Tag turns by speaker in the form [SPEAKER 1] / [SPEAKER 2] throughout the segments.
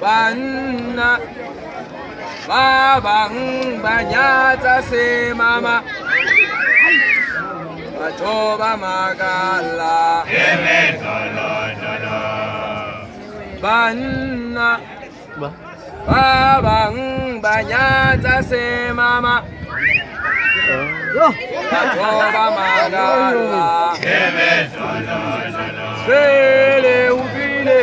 [SPEAKER 1] Banna babang banyata se mama Batoba magala Banna babang banyata se mama Batoba magala Bele ubile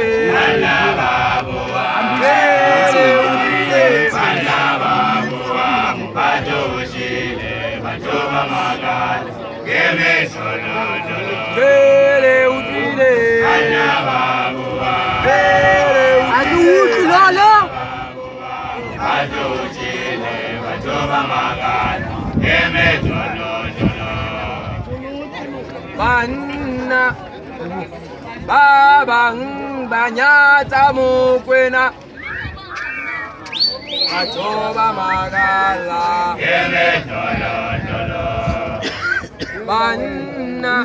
[SPEAKER 1] Banna babang banyata mukwena Atoba magala Banna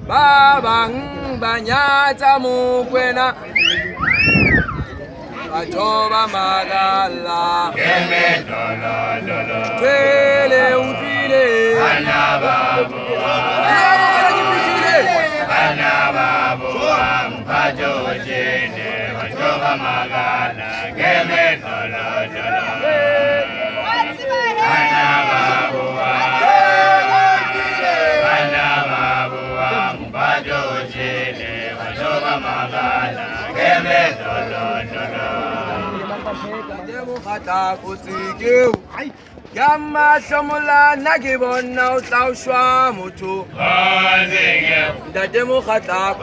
[SPEAKER 1] babang banyata mukwena Atoba magala Tele ufile Yamma samula nagibona utawshwa mutu Dademu khata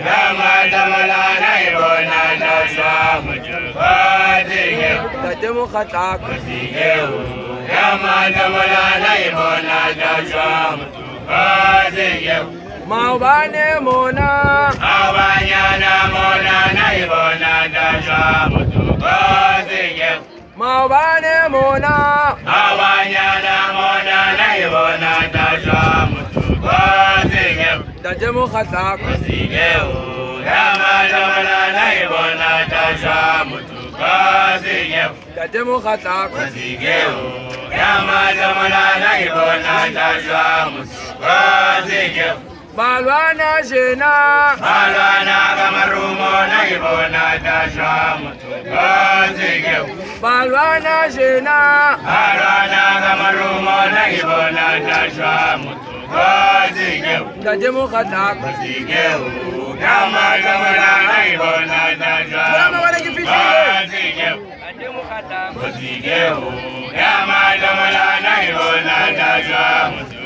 [SPEAKER 2] Yamma samula nagibona utawshwa mutu
[SPEAKER 1] Dademu khata
[SPEAKER 2] Yamma samula nagibona utawshwa mutu
[SPEAKER 1] Maubane mona
[SPEAKER 2] Abanyana mona nagibona utawshwa mutu
[SPEAKER 1] Maubane mona
[SPEAKER 2] Abanyana mona nagibona utawshwa mutu
[SPEAKER 1] Dademu khata
[SPEAKER 2] Yamma samula nagibona utawshwa mutu
[SPEAKER 1] Dademu khata
[SPEAKER 2] Yamma samula nagibona utawshwa mutu
[SPEAKER 1] Balwana jena
[SPEAKER 2] Balwana kamarumo nagibona utawshwa mutu
[SPEAKER 1] Balwana jena
[SPEAKER 2] Balwana kamarumo nagibona utawshwa mutu
[SPEAKER 1] Dademu khata
[SPEAKER 2] Yamma samula nagibona utawshwa
[SPEAKER 1] Mama wana kifishile
[SPEAKER 2] Dademu khata Yamma samula nagibona utawshwa mutu